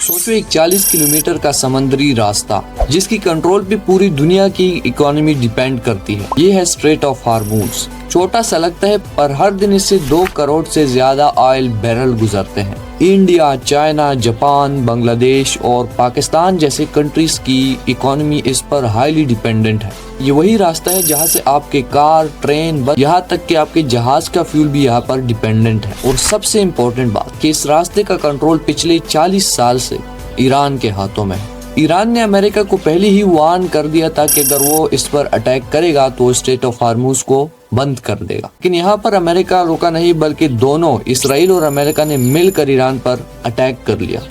सोचो एक 40 किलोमीटर का समंदरी रास्ता जिसकी कंट्रोल पे पूरी दुनिया की इकोनॉमी डिपेंड करती है। ये है स्ट्रेट ऑफ हार्मूज। छोटा सा लगता है पर हर दिन इससे 2 करोड़ से ज्यादा ऑयल बैरल गुजरते हैं। इंडिया, चाइना, जापान, बांग्लादेश और पाकिस्तान जैसे कंट्रीज की इकोनॉमी इस पर हाईली डिपेंडेंट है। ये वही रास्ता है जहाँ से आपके कार, ट्रेन, बस, यहाँ तक कि आपके जहाज का फ्यूल भी यहाँ पर डिपेंडेंट है। और सबसे इम्पोर्टेंट बात कि इस रास्ते का कंट्रोल पिछले 40 साल से ईरान के हाथों में है। ईरान ने अमेरिका को पहले ही वार्न कर दिया था कि अगर वो इस पर अटैक करेगा तो स्ट्रेट ऑफ हार्मूज को बंद कर देगा। लेकिन यहाँ पर अमेरिका रुका नहीं, बल्कि दोनों इसराइल और अमेरिका ने मिलकर ईरान पर अटैक कर लिया।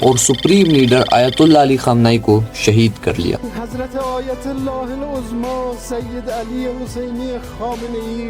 और सुप्रीम लीडर आयतुल्लाह अली खamenei को शहीद कर लिया। हजरत आयतुल्लाह उज़्मा Syed Ali Hosseini Khamenei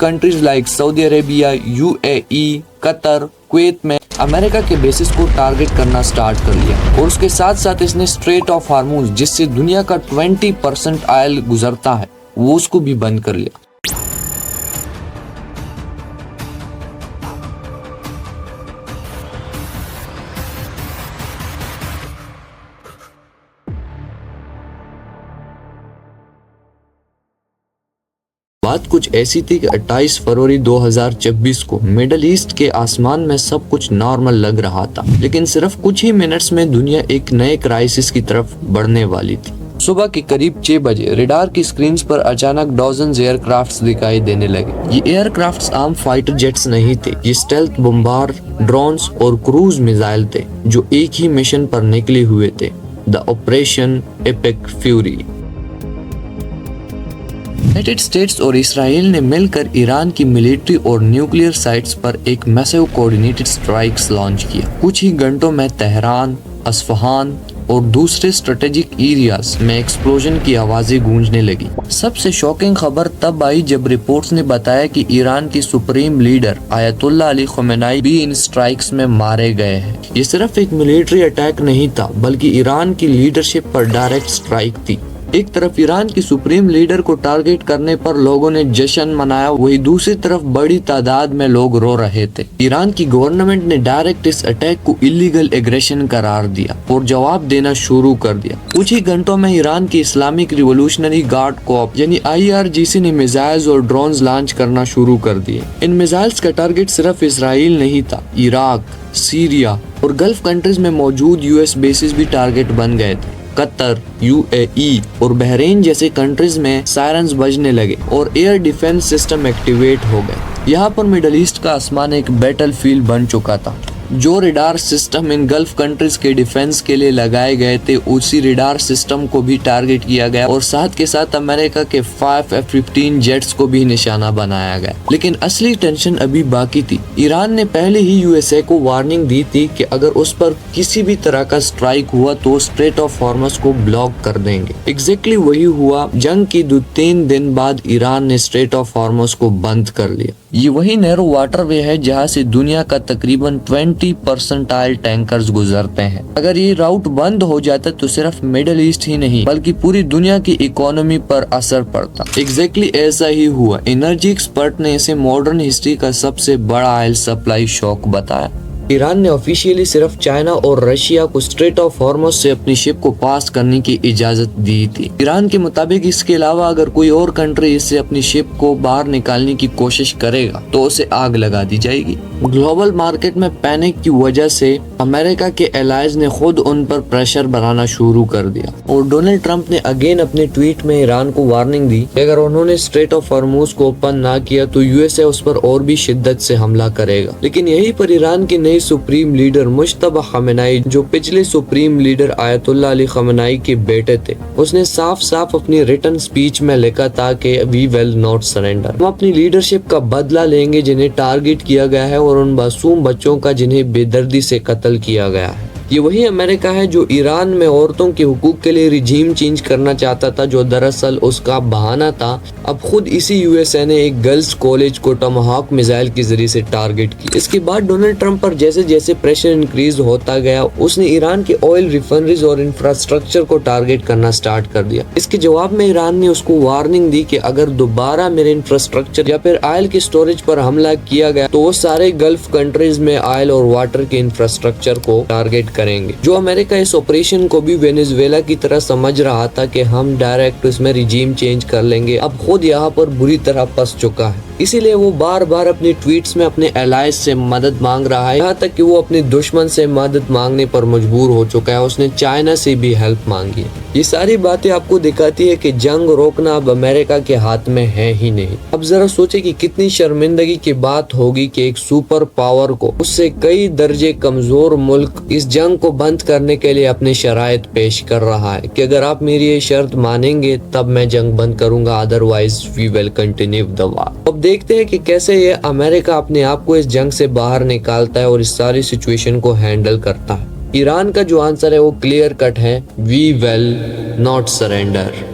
countries like Saudi Arabia, UAE, Qatar, Kuwait में अमेरिका के बेसिस को टारगेट करना स्टार्ट कर लिया। और उसके साथ साथ इसने स्ट्रेट ऑफ हार्मूज जिससे दुनिया का 20% ऑयल गुजरता है वो उसको भी बंद कर लिया। बात कुछ ऐसी थी कि 28 फरवरी 2026 को मिडल ईस्ट के आसमान में सब कुछ नॉर्मल लग रहा था, लेकिन सिर्फ कुछ ही मिनट्स में दुनिया एक नए क्राइसिस की तरफ बढ़ने वाली थी। सुबह के करीब 6 बजे रेडार की स्क्रीन्स पर अचानक डॉजन्स एयरक्राफ्ट्स दिखाई देने लगे। ये एयरक्राफ्ट्स आम फाइटर जेट्स नहीं थे, ये स्टेल्थ बम्बार, ड्रोन्स और क्रूज मिसाइल थे जो एक ही मिशन पर निकले हुए थे, the operation epic fury. United states और इसराइल ने मिलकर ईरान की मिलिट्री और न्यूक्लियर साइट्स पर एक मैसिव कोऑर्डिनेटेड स्ट्राइक्स लॉन्च किया। कुछ ही घंटों में तेहरान, अस्फहान और दूसरे स्ट्रेटेजिक एरियाज में एक्सप्लोजन की आवाजें गूंजने लगी। सबसे शॉकिंग खबर तब आई जब रिपोर्ट्स ने बताया कि ईरान की सुप्रीम लीडर आयतुल्लाह अली खamenei भी इन स्ट्राइक्स में मारे गए हैं। ये सिर्फ एक मिलिट्री अटैक नहीं था, बल्कि ईरान की लीडरशिप पर डायरेक्ट स्ट्राइक थी। एक तरफ ईरान की सुप्रीम लीडर को टारगेट करने पर लोगों ने जश्न मनाया, वही दूसरी तरफ बड़ी तादाद में लोग रो रहे थे। ईरान की गवर्नमेंट ने डायरेक्ट इस अटैक को इलीगल एग्रेशन करार दिया और जवाब देना शुरू कर दिया। कुछ ही घंटों में ईरान की इस्लामिक रिवोल्यूशनरी गार्ड कॉर्प्स यानी IRGC ने मिसाइल्स और ड्रोन्स लॉन्च करना शुरू कर दिए। इन मिसाइल्स का टारगेट सिर्फ इसराइल नहीं था, इराक, सीरिया और गल्फ कंट्रीज में मौजूद US बेसिस भी टारगेट बन गए थे। कतर, UAE और बहरीन जैसे कंट्रीज में सायरन्स बजने लगे और एयर डिफेंस सिस्टम एक्टिवेट हो गए। यहाँ पर मिडल ईस्ट का आसमान एक बैटल फील्ड बन चुका था। जो radar system in gulf countries के डिफेंस के लिए लगाए गए थे, उसी रेडार सिस्टम को भी टारगेट किया गया और साथ के साथ अमेरिका के 5 F-15 जेट्स को भी निशाना बनाया गया। लेकिन असली टेंशन अभी बाकी थी। ईरान ने पहले ही USA को वार्निंग दी थी कि अगर उस पर किसी भी तरह का स्ट्राइक हुआ तो स्ट्रेट ऑफ हार्मज को ब्लॉक कर देंगे। एग्जैक्टली वही हुआ। जंग की 2-3 दिन बाद ईरान ने स्ट्रेट ऑफ हार्मज को बंद कर लिया। ये वही नैरो वाटरवे है जहाँ से दुनिया का तकरीबन 20% ऑयल टैंकर्स गुजरते हैं। अगर ये राउट बंद हो जाता तो सिर्फ मिडिल ईस्ट ही नहीं बल्कि पूरी दुनिया की इकोनॉमी पर असर पड़ता। एग्जैक्टली ऐसा ही हुआ। एनर्जी एक्सपर्ट ने इसे मॉडर्न हिस्ट्री का सबसे बड़ा ऑयल सप्लाई शॉक बताया। ईरान ने ऑफिशियली सिर्फ चाइना और रशिया को स्ट्रेट ऑफ हार्मज से अपनी शिप को पास करने की इजाजत दी थी। ईरान के मुताबिक इसके अलावा अगर कोई और कंट्री इससे अपनी शिप को बाहर निकालने की कोशिश करेगा तो उसे आग लगा दी जाएगी। ग्लोबल मार्केट में पैनिक की वजह से अमेरिका के एलाइज ने खुद उन पर प्रेशर बनाना शुरू कर दिया और डोनाल्ड ट्रंप ने अगेन अपने ट्वीट में ईरान को वार्निंग दी कि अगर उन्होंने स्ट्रेट ऑफ हार्मज को ओपन ना किया तो USA उस पर और भी शिद्दत से हमला करेगा। लेकिन यहीं पर ईरान की नई सुप्रीम लीडर मुश्तबा खamenei, जो पिछले सुप्रीम लीडर आयतुल्लाह अली खamenei के बेटे थे, उसने साफ साफ अपनी रिटन स्पीच में लिखा था कि वी विल नॉट सरेंडर। हम अपनी लीडरशिप का बदला लेंगे जिन्हें टारगेट किया गया है और उन मासूम बच्चों का जिन्हें बेदर्दी से कत्ल किया गया है। ये वही अमेरिका है जो ईरान में औरतों के हुकूक के लिए रिजीम चेंज करना चाहता था, जो दरअसल उसका बहाना था। अब खुद इसी यूएसए ने एक गर्ल्स कॉलेज को टमाहॉक मिसाइल के जरिए से टारगेट किया। इसके बाद डोनाल्ड ट्रंप पर जैसे जैसे प्रेशर इंक्रीज होता गया, उसने ईरान के ऑयल रिफाइनरीज और इंफ्रास्ट्रक्चर को टारगेट करना स्टार्ट कर दिया। इसके जवाब में ईरान ने उसको वार्निंग दी कि अगर दोबारा मेरे इंफ्रास्ट्रक्चर या फिर ऑयल के स्टोरेज पर हमला किया गया तो वो सारे गल्फ कंट्रीज में ऑयल और वाटर के इंफ्रास्ट्रक्चर को टारगेट करेंगे। जो अमेरिका इस ऑपरेशन को भी वेनेजुएला की तरह समझ रहा था कि हम डायरेक्ट इसमें रिजीम चेंज कर लेंगे, अब खुद यहाँ पर बुरी तरह फंस चुका है। इसीलिए वो बार बार अपने ट्वीट्स में अपने एलाइज से मदद मांग रहा है, यहाँ तक कि वो अपने दुश्मन से मदद मांगने पर मजबूर हो चुका है। उसने चाइना से भी हेल्प मांगी है। ये सारी बातें आपको दिखाती है कि जंग रोकना अब अमेरिका के हाथ में है ही नहीं। अब जरा सोचे कि कितनी शर्मिंदगी की बात होगी कि एक सुपर पावर को उससे कई दर्जे कमजोर मुल्क इस जंग को बंद करने के लिए अपने शराइत पेश कर रहा है कि अगर आप मेरी ये शर्त मानेंगे तब मैं जंग बंद करूंगा, otherwise we will continue the war. अब देखते हैं कि कैसे ये अमेरिका अपने आप को इस जंग से बाहर निकालता है और इस सारी सिचुएशन को हैंडल करता है। ईरान का जो आंसर है वो क्लियर कट है, वी विल नॉट सरेंडर।